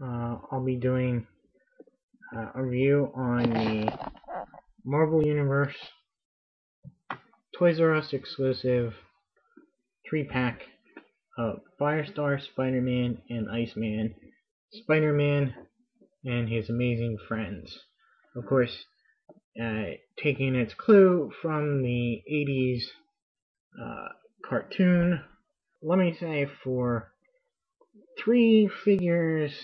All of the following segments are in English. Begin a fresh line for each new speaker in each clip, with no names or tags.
I'll be doing a review on the Marvel Universe Toys R Us exclusive 3-pack of Firestar, Spider-Man, and Iceman. Spider-Man and his amazing friends. Of course, taking its clue from the 80s cartoon. Let me say, for 3 figures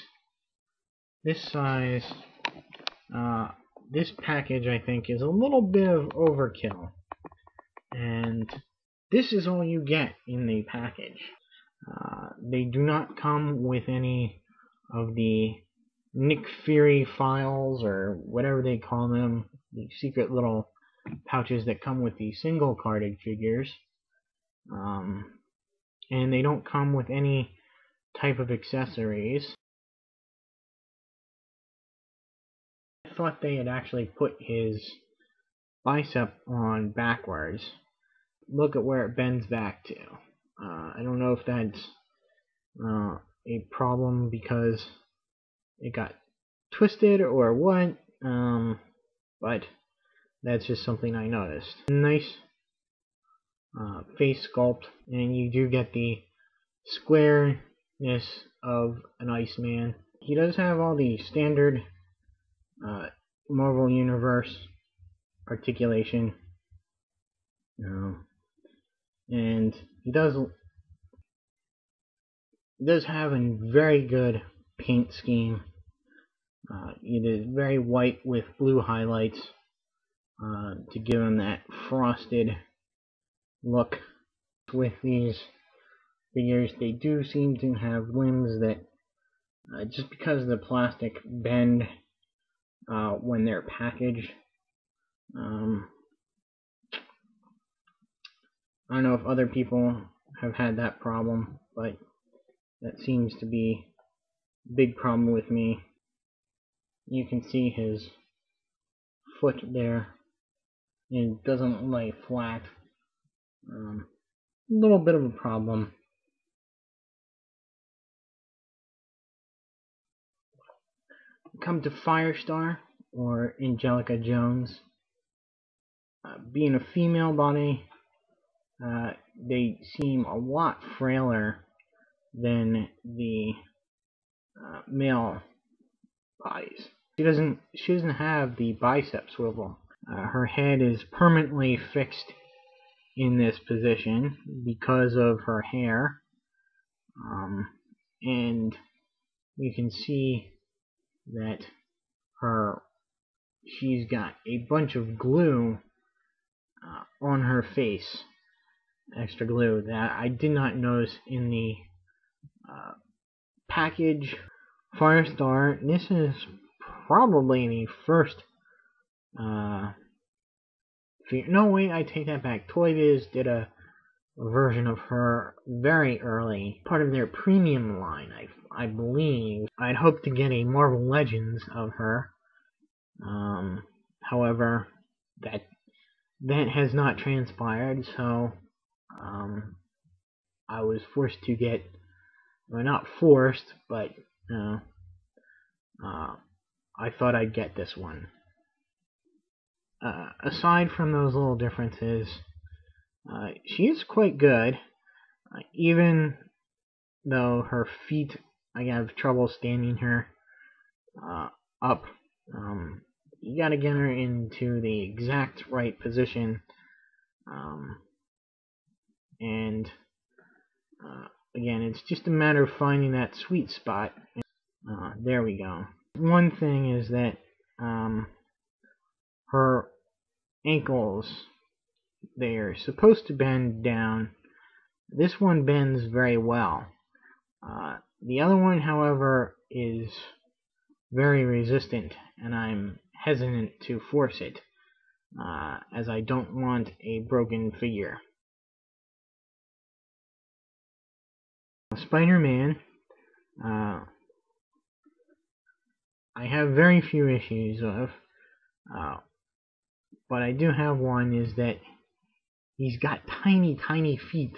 this size, this package, I think, is a little bit of overkill. And this is all you get in the package. They do not come with any of the Nick Fury files, or whatever they call them, the secret little pouches that come with the single carded figures. And they don't come with any type of accessories. I thought they had actually put his bicep on backwards. Look at where it bends back to. I don't know if that's a problem because it got twisted or what, but that's just something I noticed. Nice face sculpt, and you do get the squareness of an Iceman. He does have all the standard Marvel Universe articulation, and he does have a very good paint scheme. It is very white with blue highlights to give him that frosted look. With these figures, they do seem to have limbs that, just because of the plastic, bend when they're packaged. I don't know if other people have had that problem, but that seems to be a big problem with me. You can see his foot there. It doesn't lay flat. A little bit of a problem. Come to Firestar, or Angelica Jones. Being a female body, they seem a lot frailer than the male bodies. She doesn't have the bicep swivel. Her head is permanently fixed in this position because of her hair, and you can see that she's got a bunch of glue on her face, extra glue that I did not notice in the package. Firestar, this is probably the first no, wait, I take that back. Toy Biz did a version of her very early, part of their premium line, I believe. I'd hoped to get a Marvel Legends of her. However, that has not transpired, so I was forced to get, well, not forced, but I thought I'd get this one. Aside from those little differences, she is quite good, even though her feet, I have trouble standing her up. You gotta get her into the exact right position, and again, it's just a matter of finding that sweet spot. There we go. One thing is that her ankles, they're supposed to bend down. This one bends very well. The other one, however, is very resistant, and I'm hesitant to force it, as I don't want a broken figure. Spider-Man, I have very few issues of, but I do have one, is that he's got tiny feet.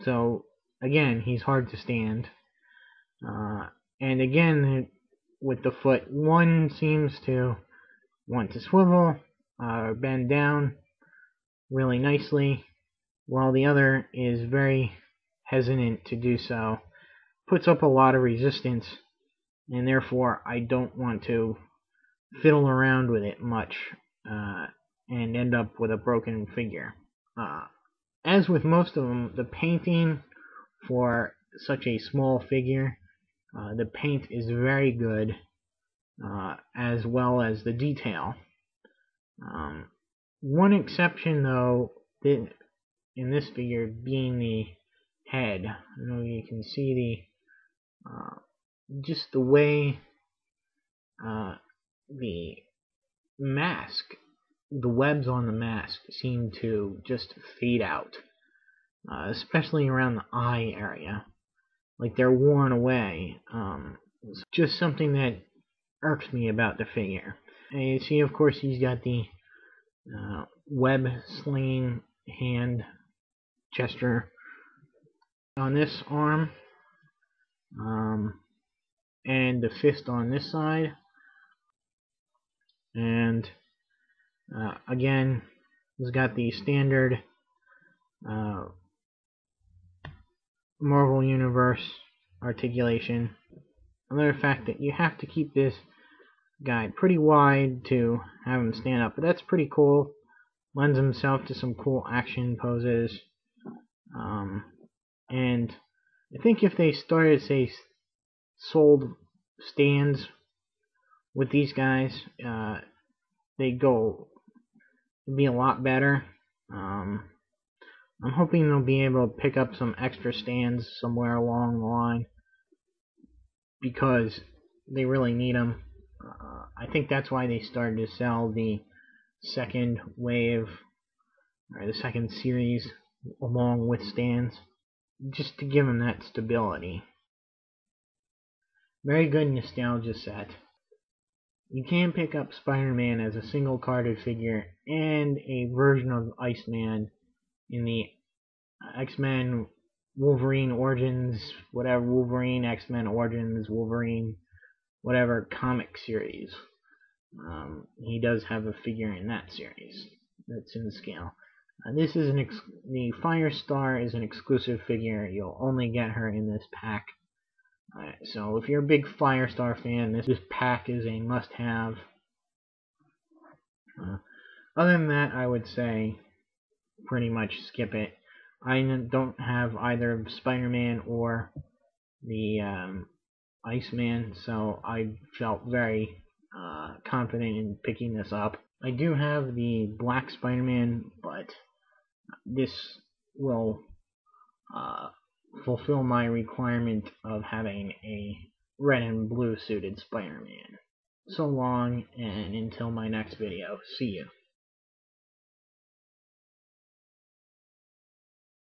So again, he's hard to stand. And again, with the foot, one seems to want to swivel or bend down really nicely, while the other is very hesitant to do so. Puts up a lot of resistance, and therefore I don't want to fiddle around with it much and end up with a broken figure. As with most of them, the painting for such a small figure, the paint is very good, as well as the detail. One exception, though, in this figure being the head. I know you can see just the way the mask, the webs on the mask seem to just fade out, especially around the eye area, like they're worn away. It's just something that irks me about the figure. And you see, of course, he's got the web slinging hand gesture on this arm, and the fist on this side. And again, he's got the standard Marvel Universe articulation. Another fact that you have to keep this guy pretty wide to have him stand up, but that's pretty cool. Lends himself to some cool action poses. And I think if they started, say, sold stands with these guys, they'd be a lot better. I'm hoping they'll be able to pick up some extra stands somewhere along the line, because they really need them. I think that's why they started to sell the second wave, or the second series, along with stands, just to give them that stability. Very good nostalgia set. You can pick up Spider-Man as a single carded figure and a version of Iceman in the X-Men Wolverine Origins, whatever, Wolverine, X-Men Origins, Wolverine, whatever comic series. He does have a figure in that series that's in scale. This is the Firestar is an exclusive figure. You'll only get her in this pack. So if you're a big Firestar fan, this pack is a must-have. Other than that, I would say pretty much skip it. I don't have either Spider-Man or the Iceman, so I felt very confident in picking this up. I do have the Black Spider-Man, but this will fulfill my requirement of having a red and blue suited Spider-Man. So long, and until my next video, see you.